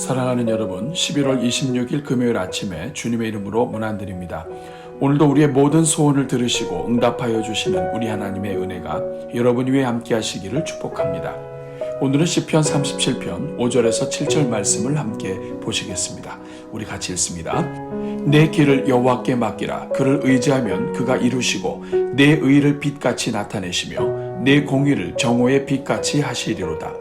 사랑하는 여러분, 11월 26일 금요일 아침에 주님의 이름으로 문안드립니다. 오늘도 우리의 모든 소원을 들으시고 응답하여 주시는 우리 하나님의 은혜가 여러분 위에 함께 하시기를 축복합니다. 오늘은 시편 37편 5절에서 7절 말씀을 함께 보시겠습니다. 우리 같이 읽습니다. 내 길을 여호와께 맡기라. 그를 의지하면 그가 이루시고 내 의를 빛같이 나타내시며 내 공의를 정오의 빛같이 하시리로다.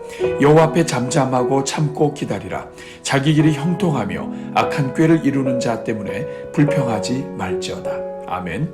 여호와 앞에 잠잠하고 참고 기다리라. 자기 길이 형통하며 악한 꾀를 이루는 자 때문에 불평하지 말지어다. 아멘.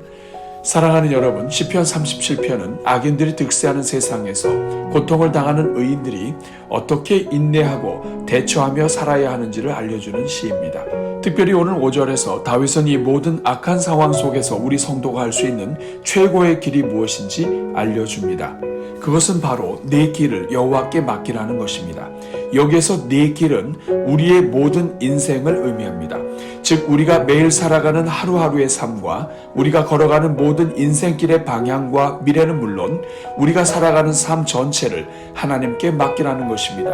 사랑하는 여러분, 시편 37편은 악인들이 득세하는 세상에서 고통을 당하는 의인들이 어떻게 인내하고 대처하며 살아야 하는지를 알려주는 시입니다. 특별히 오늘 5절에서 다윗은 이 모든 악한 상황 속에서 우리 성도가 할 수 있는 최고의 길이 무엇인지 알려줍니다. 그것은 바로 내 길을 여호와께 맡기라는 것입니다. 여기에서 내 길은 우리의 모든 인생을 의미합니다. 즉 우리가 매일 살아가는 하루하루의 삶과 우리가 걸어가는 모든 인생길의 방향과 미래는 물론 우리가 살아가는 삶 전체를 하나님께 맡기라는 것입니다.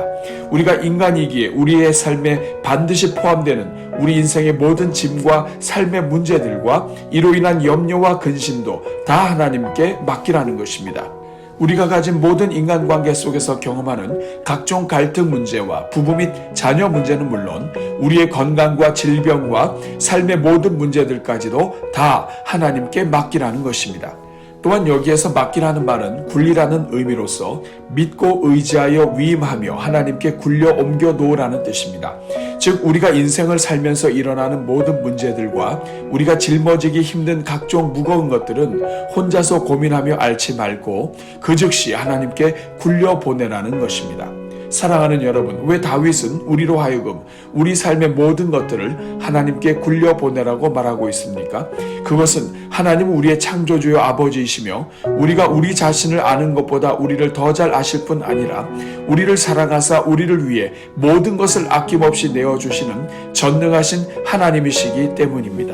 우리가 인간이기에 우리의 삶에 반드시 포함되는 우리 인생의 모든 짐과 삶의 문제들과 이로 인한 염려와 근심도 다 하나님께 맡기라는 것입니다. 우리가 가진 모든 인간관계 속에서 경험하는 각종 갈등 문제와 부부 및 자녀 문제는 물론 우리의 건강과 질병과 삶의 모든 문제들까지도 다 하나님께 맡기라는 것입니다. 또한 여기에서 맡기라는 말은 굴리라는 의미로서 믿고 의지하여 위임하며 하나님께 굴려 옮겨 놓으라는 뜻입니다. 즉 우리가 인생을 살면서 일어나는 모든 문제들과 우리가 짊어지기 힘든 각종 무거운 것들은 혼자서 고민하며 앓지 말고 그 즉시 하나님께 굴려 보내라는 것입니다. 사랑하는 여러분, 왜 다윗은 우리로 하여금 우리 삶의 모든 것들을 하나님께 굴려보내라고 말하고 있습니까? 그것은 하나님은 우리의 창조주요 아버지이시며 우리가 우리 자신을 아는 것보다 우리를 더 잘 아실 뿐 아니라 우리를 사랑하사 우리를 위해 모든 것을 아낌없이 내어주시는 전능하신 하나님이시기 때문입니다.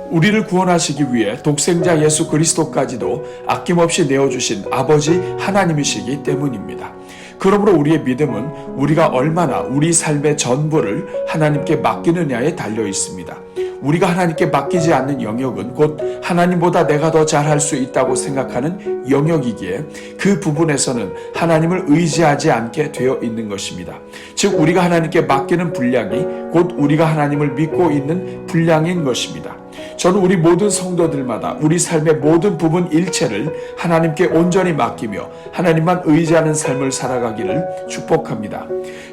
우리를 구원하시기 위해 독생자 예수 그리스도까지도 아낌없이 내어주신 아버지 하나님이시기 때문입니다. 그러므로 우리의 믿음은 우리가 얼마나 우리 삶의 전부를 하나님께 맡기느냐에 달려 있습니다. 우리가 하나님께 맡기지 않는 영역은 곧 하나님보다 내가 더 잘할 수 있다고 생각하는 영역이기에 그 부분에서는 하나님을 의지하지 않게 되어 있는 것입니다. 즉 우리가 하나님께 맡기는 분량이 곧 우리가 하나님을 믿고 있는 분량인 것입니다. 저는 우리 모든 성도들마다 우리 삶의 모든 부분 일체를 하나님께 온전히 맡기며 하나님만 의지하는 삶을 살아가기를 축복합니다.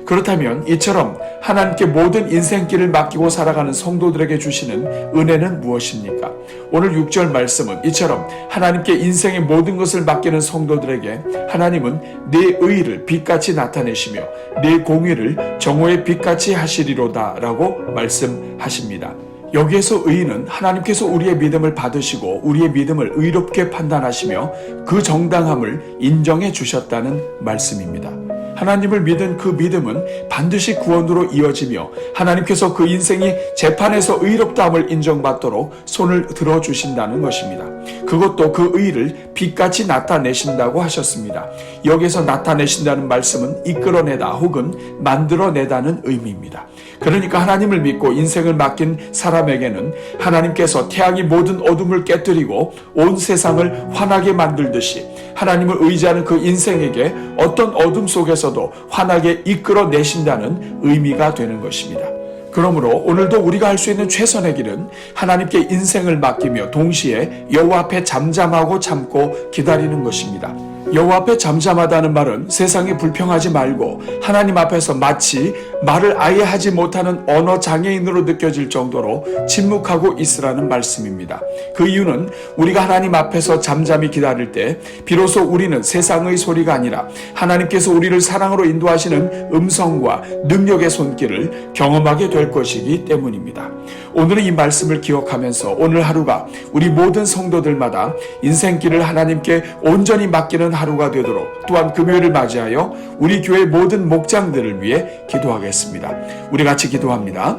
그렇다면 이처럼 하나님께 모든 인생길을 맡기고 살아가는 성도들에게 주시는 은혜는 무엇입니까? 오늘 6절 말씀은 이처럼 하나님께 인생의 모든 것을 맡기는 성도들에게 하나님은 내 의를 빛같이 나타내시며 내 공의를 정오의 빛같이 하시리로다 라고 말씀하십니다. 여기에서 의인은 하나님께서 우리의 믿음을 받으시고 우리의 믿음을 의롭게 판단하시며 그 정당함을 인정해 주셨다는 말씀입니다. 하나님을 믿은 그 믿음은 반드시 구원으로 이어지며 하나님께서 그 인생이 재판에서 의롭다함을 인정받도록 손을 들어주신다는 것입니다. 그것도 그 의를 빛같이 나타내신다고 하셨습니다. 여기서 나타내신다는 말씀은 이끌어내다 혹은 만들어내다는 의미입니다. 그러니까 하나님을 믿고 인생을 맡긴 사람에게는 하나님께서 태양이 모든 어둠을 깨뜨리고 온 세상을 환하게 만들듯이 하나님을 의지하는 그 인생에게 어떤 어둠 속에서도 환하게 이끌어내신다는 의미가 되는 것입니다. 그러므로 오늘도 우리가 할 수 있는 최선의 길은 하나님께 인생을 맡기며 동시에 여호와 앞에 잠잠하고 참고 기다리는 것입니다. 여호와 앞에 잠잠하다는 말은 세상에 불평하지 말고 하나님 앞에서 마치 말을 아예 하지 못하는 언어 장애인으로 느껴질 정도로 침묵하고 있으라는 말씀입니다. 그 이유는 우리가 하나님 앞에서 잠잠히 기다릴 때 비로소 우리는 세상의 소리가 아니라 하나님께서 우리를 사랑으로 인도하시는 음성과 능력의 손길을 경험하게 될 것이기 때문입니다. 오늘은 이 말씀을 기억하면서 오늘 하루가 우리 모든 성도들마다 인생길을 하나님께 온전히 맡기는 하루가 되도록 또한 금요일을 맞이하여 우리 교회 모든 목장들을 위해 기도하겠습니다. 우리 같이 기도합니다.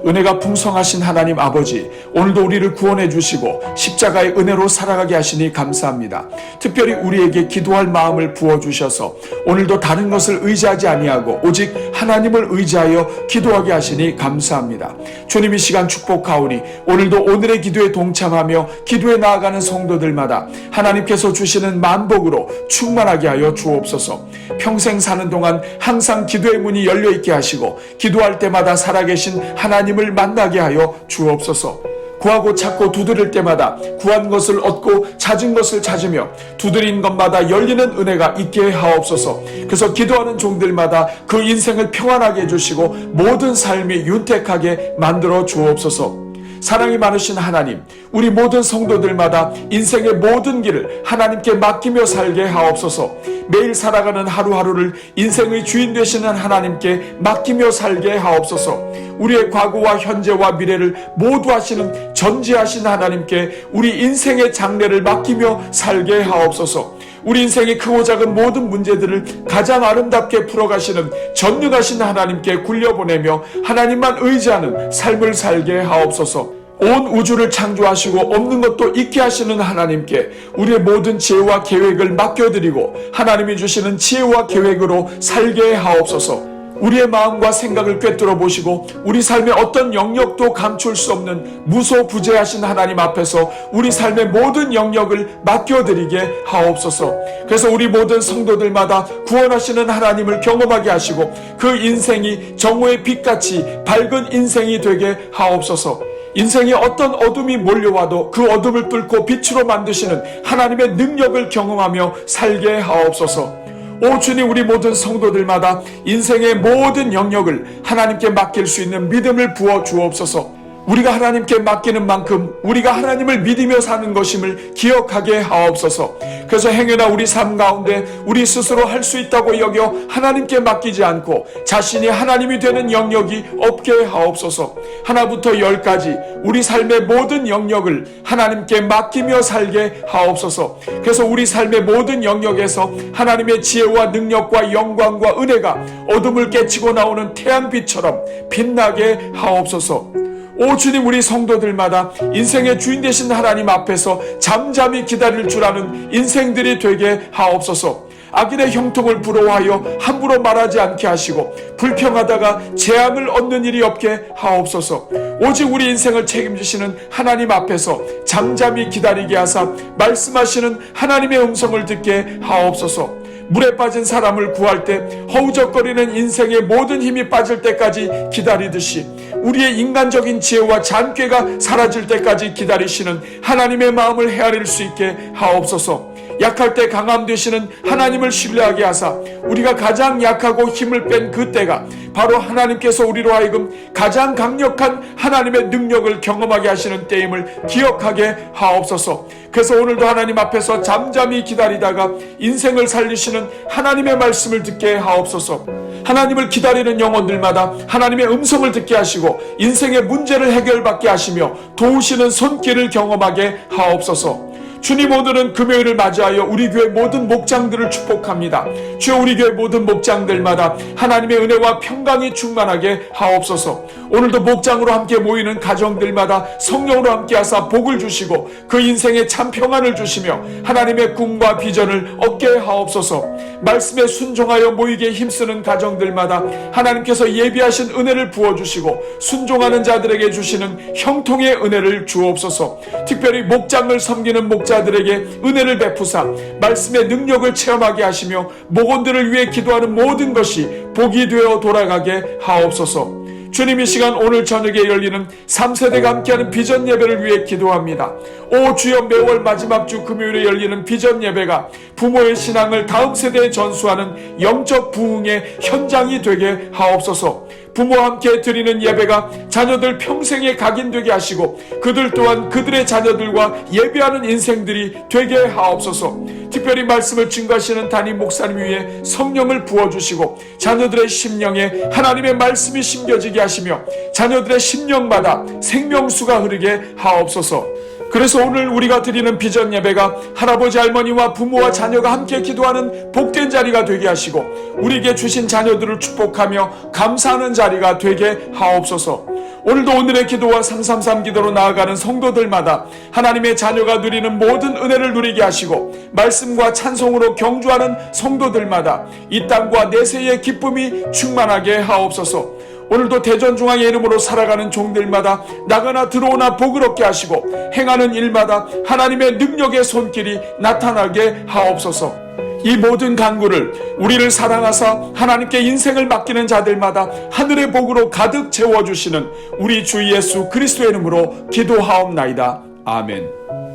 은혜가 풍성하신 하나님 아버지, 오늘도 우리를 구원해 주시고 십자가의 은혜로 살아가게 하시니 감사합니다. 특별히 우리에게 기도할 마음을 부어주셔서 오늘도 다른 것을 의지하지 아니하고 오직 하나님을 의지하여 기도하게 하시니 감사합니다. 주님, 이 시간 축복하오니 오늘도 오늘의 기도에 동참하며 기도에 나아가는 성도들마다 하나님께서 주시는 만복으로 충만하게 하여 주옵소서. 평생 사는 동안 항상 기도의 문이 열려있게 하시고 기도할 때마다 살아계신 하나님을 만나게 하여 주옵소서. 구하고 찾고 두드릴 때마다 구한 것을 얻고 찾은 것을 찾으며 두드린 것마다 열리는 은혜가 있게 하옵소서. 그래서 기도하는 종들마다 그 인생을 평안하게 해주시고 모든 삶이 윤택하게 만들어 주옵소서. 사랑이 많으신 하나님, 우리 모든 성도들마다 인생의 모든 길을 하나님께 맡기며 살게 하옵소서. 매일 살아가는 하루하루를 인생의 주인 되시는 하나님께 맡기며 살게 하옵소서. 우리의 과거와 현재와 미래를 모두 하시는 전지하신 하나님께 우리 인생의 장래를 맡기며 살게 하옵소서. 우리 인생의 크고 작은 모든 문제들을 가장 아름답게 풀어가시는 전능하신 하나님께 굴려보내며 하나님만 의지하는 삶을 살게 하옵소서. 온 우주를 창조하시고 없는 것도 있게 하시는 하나님께 우리의 모든 지혜와 계획을 맡겨드리고 하나님이 주시는 지혜와 계획으로 살게 하옵소서. 우리의 마음과 생각을 꿰뚫어 보시고 우리 삶의 어떤 영역도 감출 수 없는 무소부재하신 하나님 앞에서 우리 삶의 모든 영역을 맡겨드리게 하옵소서. 그래서 우리 모든 성도들마다 구원하시는 하나님을 경험하게 하시고 그 인생이 정오의 빛같이 밝은 인생이 되게 하옵소서. 인생에 어떤 어둠이 몰려와도 그 어둠을 뚫고 빛으로 만드시는 하나님의 능력을 경험하며 살게 하옵소서. 오 주님, 우리 모든 성도들마다 인생의 모든 영역을 하나님께 맡길 수 있는 믿음을 부어 주옵소서. 우리가 하나님께 맡기는 만큼 우리가 하나님을 믿으며 사는 것임을 기억하게 하옵소서. 그래서 행여나 우리 삶 가운데 우리 스스로 할 수 있다고 여겨 하나님께 맡기지 않고 자신이 하나님이 되는 영역이 없게 하옵소서. 하나부터 열까지 우리 삶의 모든 영역을 하나님께 맡기며 살게 하옵소서. 그래서 우리 삶의 모든 영역에서 하나님의 지혜와 능력과 영광과 은혜가 어둠을 깨치고 나오는 태양빛처럼 빛나게 하옵소서. 오 주님, 우리 성도들마다 인생의 주인 되신 하나님 앞에서 잠잠히 기다릴 줄 아는 인생들이 되게 하옵소서. 악인의 형통을 부러워하여 함부로 말하지 않게 하시고 불평하다가 재앙을 얻는 일이 없게 하옵소서. 오직 우리 인생을 책임지시는 하나님 앞에서 잠잠히 기다리게 하사 말씀하시는 하나님의 음성을 듣게 하옵소서. 물에 빠진 사람을 구할 때 허우적거리는 인생의 모든 힘이 빠질 때까지 기다리듯이 우리의 인간적인 지혜와 잔꾀가 사라질 때까지 기다리시는 하나님의 마음을 헤아릴 수 있게 하옵소서. 약할 때 강함 되시는 하나님을 신뢰하게 하사 우리가 가장 약하고 힘을 뺀 그때가 바로 하나님께서 우리로 하여금 가장 강력한 하나님의 능력을 경험하게 하시는 때임을 기억하게 하옵소서. 그래서 오늘도 하나님 앞에서 잠잠히 기다리다가 인생을 살리시는 하나님의 말씀을 듣게 하옵소서. 하나님을 기다리는 영혼들마다 하나님의 음성을 듣게 하시고 인생의 문제를 해결받게 하시며 도우시는 손길을 경험하게 하옵소서. 주님, 오늘은 금요일을 맞이하여 우리 교회 모든 목장들을 축복합니다. 주여, 우리 교회 모든 목장들마다 하나님의 은혜와 평강이 충만하게 하옵소서. 오늘도 목장으로 함께 모이는 가정들마다 성령으로 함께 하사 복을 주시고 그 인생에 참 평안을 주시며 하나님의 꿈과 비전을 얻게 하옵소서. 말씀에 순종하여 모이게 힘쓰는 가정들마다 하나님께서 예비하신 은혜를 부어주시고 순종하는 자들에게 주시는 형통의 은혜를 주옵소서. 특별히 목장을 섬기는 목자들에게 은혜를 베푸사 말씀의 능력을 체험하게 하시며 목원들을 위해 기도하는 모든 것이 복이 되어 돌아가게 하옵소서. 주님, 이 시간 오늘 저녁에 열리는 3세대가 함께하는 비전 예배를 위해 기도합니다. 오 주여, 매월 마지막 주 금요일에 열리는 비전 예배가 부모의 신앙을 다음 세대에 전수하는 영적 부흥의 현장이 되게 하옵소서. 부모와 함께 드리는 예배가 자녀들 평생에 각인되게 하시고 그들 또한 그들의 자녀들과 예배하는 인생들이 되게 하옵소서. 특별히 말씀을 증거하시는 담임 목사님 위에 성령을 부어주시고 자녀들의 심령에 하나님의 말씀이 심겨지게 하시며 자녀들의 심령마다 생명수가 흐르게 하옵소서. 그래서 오늘 우리가 드리는 비전 예배가 할아버지 할머니와 부모와 자녀가 함께 기도하는 복된 자리가 되게 하시고 우리에게 주신 자녀들을 축복하며 감사하는 자리가 되게 하옵소서. 오늘도 오늘의 기도와 333 기도로 나아가는 성도들마다 하나님의 자녀가 누리는 모든 은혜를 누리게 하시고 말씀과 찬송으로 경주하는 성도들마다 이 땅과 내세의 기쁨이 충만하게 하옵소서. 오늘도 대전중앙의 이름으로 살아가는 종들마다 나가나 들어오나 복을 얻게 하시고 행하는 일마다 하나님의 능력의 손길이 나타나게 하옵소서. 이 모든 간구를 우리를 사랑하사 하나님께 인생을 맡기는 자들마다 하늘의 복으로 가득 채워주시는 우리 주 예수 그리스도의 이름으로 기도하옵나이다. 아멘.